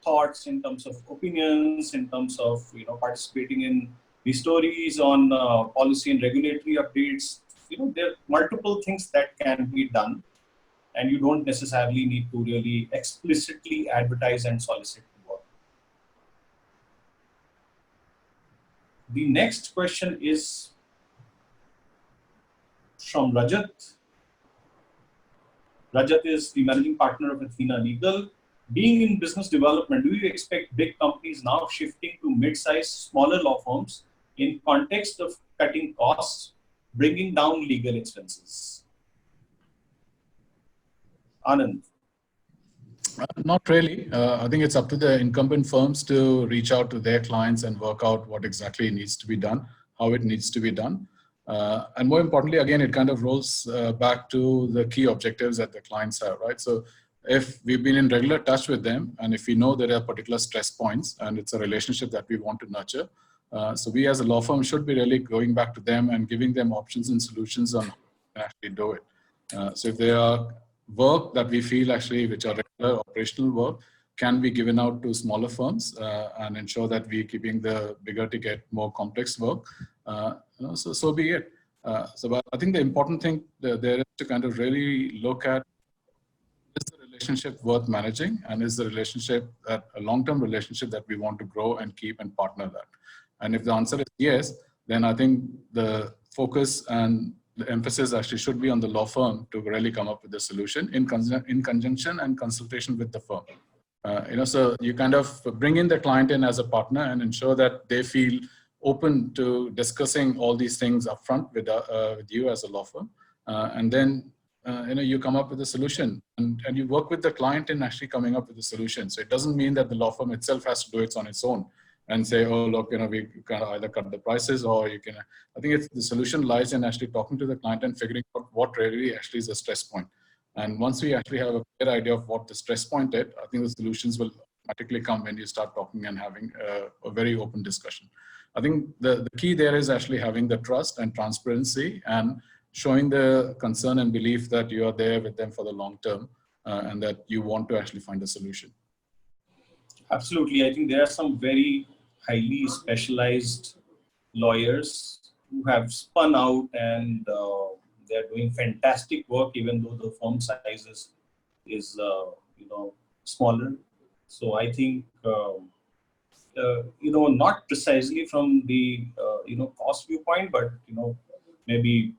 thoughts in terms of opinions, in terms of, participating in the stories on policy and regulatory updates. There are multiple things that can be done, and you don't necessarily need to really explicitly advertise and solicit. The next question is from Rajat. Rajat is the managing partner of Athena Legal. Being in business development, do you expect big companies now shifting to mid-sized, smaller law firms in context of cutting costs, bringing down legal expenses? Anand. Not really. I think it's up to the incumbent firms to reach out to their clients and work out what exactly needs to be done, how it needs to be done. And more importantly, again, it kind of rolls back to the key objectives that the clients have, right? So if we've been in regular touch with them, and if we know there are particular stress points, and it's a relationship that we want to nurture, so we as a law firm should be really going back to them and giving them options and solutions on how to actually do it. So if there are work that we feel actually, which are regular operational work, can be given out to smaller firms and ensure that we're keeping the bigger ticket, more complex work. So be it. But I think the important thing there is to kind of really look at, is the relationship worth managing, and is the relationship that a long-term relationship that we want to grow and keep and partner that? And if the answer is yes, then I think the focus and the emphasis actually should be on the law firm to really come up with a solution in conjunction and consultation with the firm. So you kind of bring in the client in as a partner and ensure that they feel open to discussing all these things upfront with you as a law firm. And then, you come up with a solution and you work with the client in actually coming up with a solution. So it doesn't mean that the law firm itself has to do it on its own and say, oh, look, we can either cut the prices or you can, I think the solution lies in actually talking to the client and figuring out what really actually is a stress point. And once we actually have a clear idea of what the stress point is, I think the solutions will automatically come when you start talking and having a very open discussion. I think the key there is actually having the trust and transparency and showing the concern and belief that you are there with them for the long term and that you want to actually find a solution. Absolutely. I think there are some very highly specialized lawyers who have spun out and they're doing fantastic work, even though the firm size is smaller. So I think, not precisely from the, cost viewpoint, but, maybe,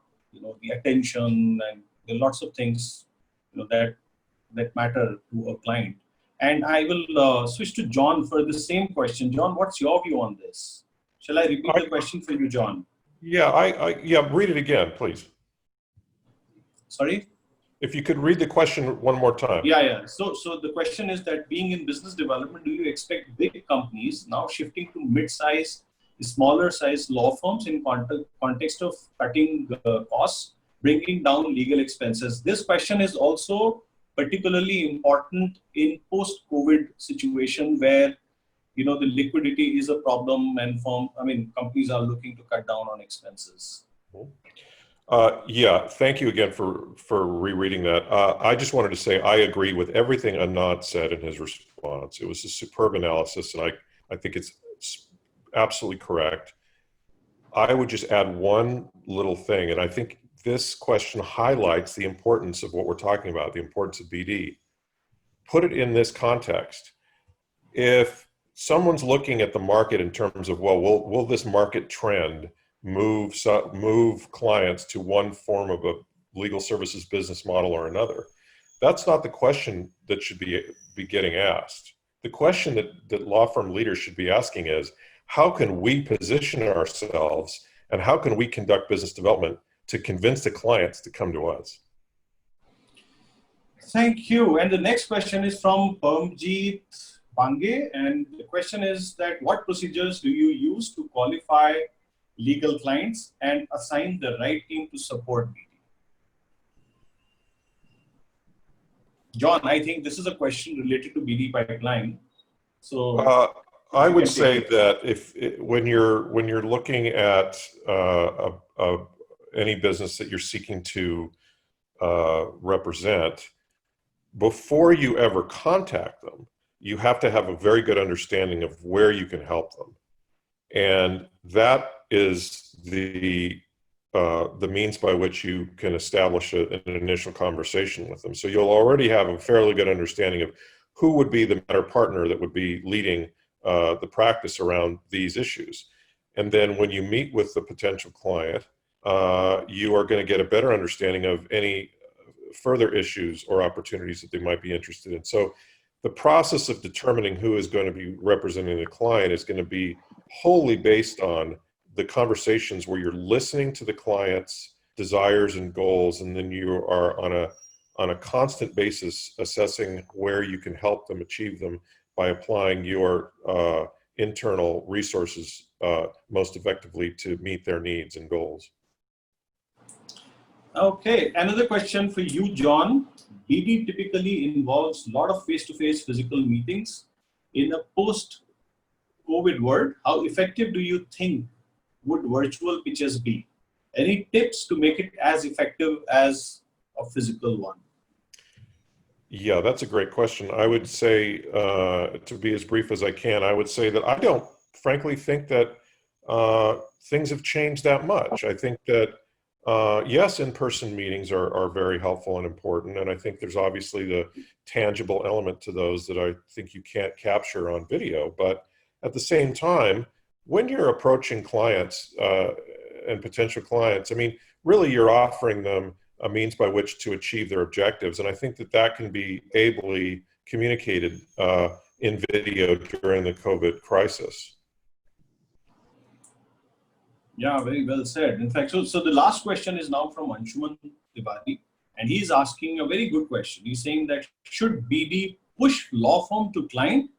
the attention and there are lots of things, that matter to a client. And I will switch to John for the same question. John, what's your view on this? Shall I repeat the question for you, John? Yeah, yeah, read it again, please. Sorry? If you could read the question one more time. Yeah. So the question is that being in business development, do you expect big companies now shifting to mid-size, smaller size law firms in context of cutting costs, bringing down legal expenses? This question is also particularly important in post-COVID situation where, the liquidity is a problem and companies are looking to cut down on expenses. Yeah, thank you again for rereading that. I just wanted to say I agree with everything Anand said in his response. It was a superb analysis, and I think it's absolutely correct. I would just add one little thing, and I think this question highlights the importance of what we're talking about, the importance of BD. Put it in this context. If someone's looking at the market in terms of, well, will this market trend move clients to one form of a legal services business model or another? That's not the question that should be getting asked. The question that law firm leaders should be asking is, how can we position ourselves and how can we conduct business development to convince the clients to come to us? Thank you. And the next question is from Parmjeet Bange. And the question is that what procedures do you use to qualify legal clients and assign the right team to support BD? John, I think this is a question related to BD pipeline. So I would say that when you're looking at any business that you're seeking to represent, before you ever contact them, you have to have a very good understanding of where you can help them, and that is the means by which you can establish an initial conversation with them. So you'll already have a fairly good understanding of who would be the better partner that would be leading the practice around these issues. And then when you meet with the potential client, you are going to get a better understanding of any further issues or opportunities that they might be interested in. So the process of determining who is going to be representing the client is going to be wholly based on the conversations where you're listening to the client's desires and goals, and then you are on a constant basis assessing where you can help them achieve them by applying your internal resources most effectively to meet their needs and goals. Okay, another question for you, John. BD typically involves a lot of face-to-face physical meetings. In a post-COVID world, how effective do you think would virtual pitches be? Any tips to make it as effective as a physical one? Yeah, that's a great question. I would say, to be as brief as I can, I would say that I don't frankly think that things have changed that much. I think that, yes, in-person meetings are very helpful and important. And I think there's obviously the tangible element to those that I think you can't capture on video. But at the same time, when you're approaching clients and potential clients, I mean, really you're offering them a means by which to achieve their objectives. And I think that that can be ably communicated in video during the COVID crisis. Yeah, very well said. In fact, so the last question is now from Anshuman Tiwari, and he's asking a very good question. He's saying that should BD push law firm to client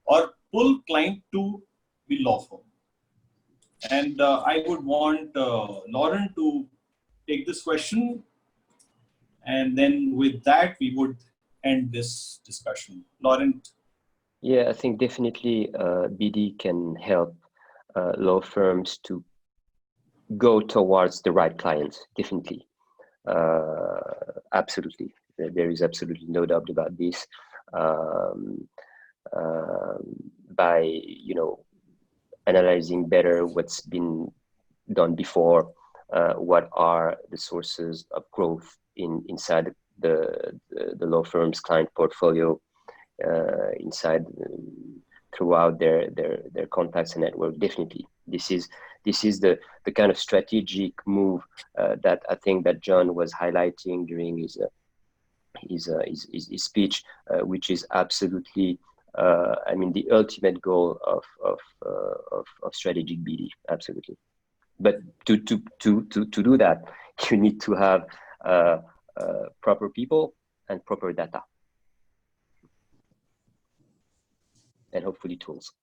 or pull client to the law firm? And I would want Laurent to take this question. And then with that, we would end this discussion. Laurent. Yeah, I think definitely BD can help law firms to go towards the right clients, definitely. Absolutely. There is absolutely no doubt about this. By, you know, analyzing better what's been done before, what are the sources of growth inside the law firm's client portfolio, inside throughout their contacts and network. Definitely, this is the kind of strategic move that I think that John was highlighting during his speech, which is absolutely, I mean, the ultimate goal of strategic BD. Absolutely. But to do that, you need to have proper people and proper data, and hopefully tools.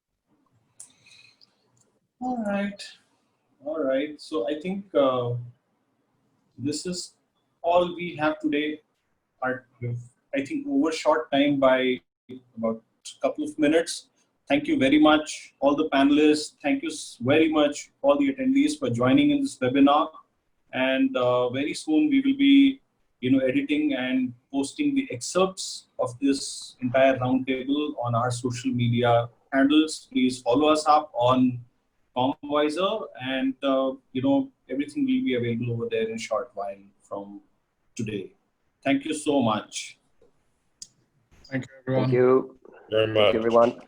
All right. So I think this is all we have today. I think overshot time by about a couple of minutes. Thank you very much, all the panelists. Thank you very much, all the attendees, for joining in this webinar. And very soon we will be, editing and posting the excerpts of this entire roundtable on our social media handles. Please follow us up on Commwiser, and everything will be available over there in a short while from today. Thank you so much. Thank you, everyone. Thank you Very much. Thank you, everyone.